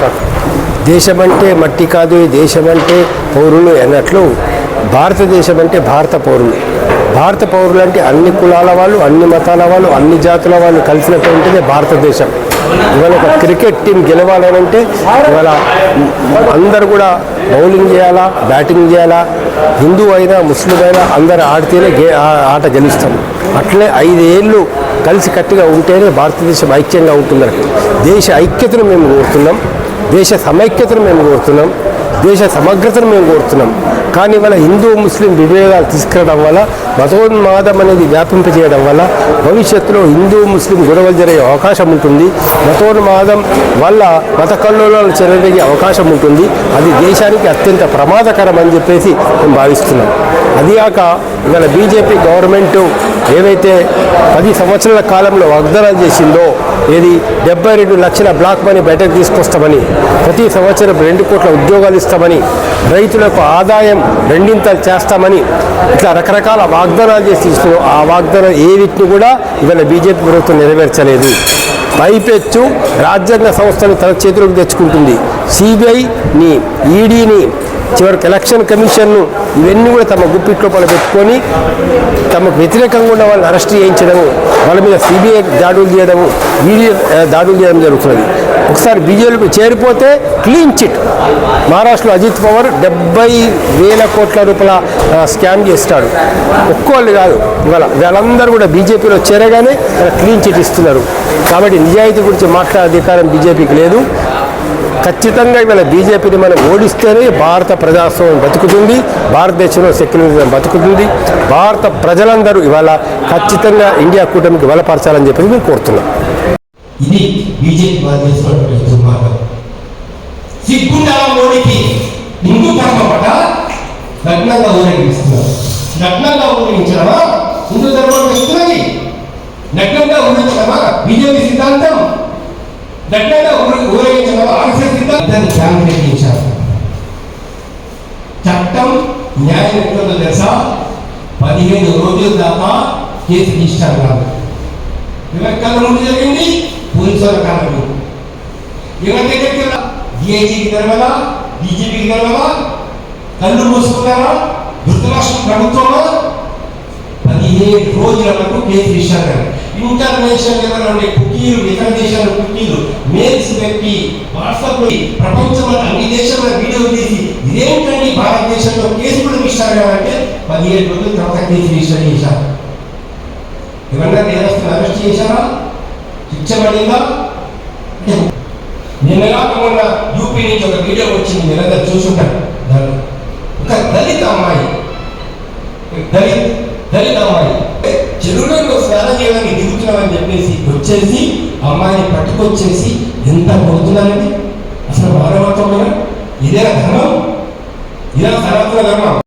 అంటారు. దేశం అంటే మట్టి కాదు, దేశం అంటే పౌరులు అన్నట్లు భారతదేశం అంటే భారత పౌరులు. భారత పౌరులు అంటే అన్ని కులాల వాళ్ళు, అన్ని మతాల వాళ్ళు, అన్ని జాతుల వాళ్ళు కలిసినటువంటిదే భారతదేశం. ఇవాళ ఒక క్రికెట్ టీం గెలవాలనంటే ఇవాళ అందరు కూడా బౌలింగ్ చేయాలా, బ్యాటింగ్ చేయాలా, హిందూ అయినా ముస్లిం అయినా అందరు ఆడితేనే ఆట గెలుస్తాం. అట్లే 5 ఏళ్ళు కలిసి కట్టుగా ఉంటేనే భారతదేశం ఐక్యంగా ఉంటుందని. దేశ ఐక్యతను మేము కోరుతున్నాం, దేశ సమైక్యతను మేము కోరుతున్నాం, దేశ సమగ్రతను మేము కోరుతున్నాం. కానీ ఇవాళ హిందూ ముస్లిం విభేదాలు తీసుకురావడం వల్ల, మతోన్మాదం అనేది వ్యాపింపజేయడం వల్ల భవిష్యత్తులో హిందూ ముస్లిం గొడవలు జరిగే అవకాశం ఉంటుంది. మతోన్మాదం వల్ల మత కల్లోలాలు చెలరేగే అవకాశం ఉంటుంది. అది దేశానికి అత్యంత ప్రమాదకరం అని చెప్పేసి మేము భావిస్తున్నాం. అదిగాక ఇవాళ బీజేపీ గవర్నమెంట్ ఏవైతే 10 సంవత్సరాల కాలంలో వాగ్దానాలు చేసిందో, ఏది 72 లక్షల బ్లాక్ మనీ బయటకు తీసుకొస్తామని, ప్రతి సంవత్సరం 2 కోట్ల ఉద్యోగాలు ఇస్తామని, రైతులకు ఆదాయం 2 చేస్తామని, ఇట్లా రకరకాల వాగ్దానాలు చేసి ఇస్తున్నాం. ఆ వాగ్దానం ఏ వీటిని కూడా ఇవాళ బీజేపీ ప్రభుత్వం నెరవేర్చలేదు. పైపెచ్చు రాజ్యాంగ సంస్థలు తన చేతులకు తెచ్చుకుంటుంది. సిబిఐని, ఈడీని, చివరికి ఎలక్షన్ కమిషన్ను, ఇవన్నీ కూడా తమ గుప్పిట్లో పెట్టుకొని తమకు వ్యతిరేకంగా ఉన్న వాళ్ళని అరెస్ట్ చేయించడము, వాళ్ళ మీద సిబిఐ దాడులు చేయడము, ఈడీ దాడులు చేయడం జరుగుతున్నది. ఒకసారి బీజేపీ చేరిపోతే క్లీన్ చిట్. మహారాష్ట్రలో అజిత్ పవార్ 70,000 కోట్ల రూపాయల స్కామ్ చేస్తాడు. ఒక్కోళ్ళు కాదు, ఇవాళ వాళ్ళందరూ కూడా బీజేపీలో చేరగానే క్లీన్ చిట్ ఇస్తున్నారు. కాబట్టి నిజాయితీ గురించి మాట్లాడే అధికారం బీజేపీకి లేదు. ఖచ్చితంగా ఇవాళ బీజేపీని మనం ఓడిస్తేనే భారత ప్రజాస్వామ్యం బతుకుతుంది, భారతదేశంలో సెక్యులరిజం బతుకుతుంది. భారత ప్రజలందరూ ఇవాళ ఖచ్చితంగా ఇండియా కూటమికి బలపరచాలని చెప్పి మేము కోరుతున్నాం. ఇది బీజేపీ సిగ్గుండాల మోడీకి హిందూ ధర్మం పట్ల నగ్నంగా ఊరేగిస్తున్నారు. నగ్నంగా ఊరేగించడమా హిందూ ధర్మం ఇస్తున్నది? నగ్నంగా ఊరించడమా బీజేపీ సిద్ధాంతం? నగ్నంగా ఊరేగించడం ఆర్ఎస్ఎస్ సిద్ధాంతాన్ని క్యాన్సిల్. చట్టం న్యాయం ఎట్లుందో తెలుసా? 15 రోజుల దాకా కేసు రిజిస్టర్ కాదు. ఎవరి కళ్ళ ముందు జరిగింది? పోలీసుల కళ్ళ ముందు. ఎవరి దగ్గరికి డిఐజీకి తెలవదా? డీజీపీకి తెలవదా? కళ్ళు మూసుకున్నారా? ధృతరాష్ట్ర ప్రభుత్వమా? 17 రోజుల వరకు కేసు రిజిస్టర్ కాదు. ఇంటర్నేషనల్ లెవెల్ ఉండే కుకీలు, ఇతర దేశాల కుకీలు మెయిల్స్ పెట్టి వాట్సాప్ ప్రపంచంలో అన్ని దేశాల వీడియో తీసి ఇదేంటండి భారతదేశంలో కేసు కూడా రిజిస్టర్ కావాలంటే 17 రోజుల తర్వాత కేసు రిజిస్టర్ చేశారు. ఎవరన్నా నేరస్తులు అరెస్ట్ చేశారా? శిక్ష పడిందా? నిన్నగా కాకుండా యూపీ నుంచి ఒక వీడియో వచ్చింది, మీరందరూ చూసుంటారు. ఒక దళిత అమ్మాయి చెరువులో స్నానం చేయడానికి దిగుతున్నామని చెప్పేసి వచ్చేసి అమ్మాయిని పట్టుకొచ్చేసి ఎంత కొడుతున్నారండి. అసలు మానవత్వం ఇదే ధర్మం? ఇదే సనాతన ధర్మం?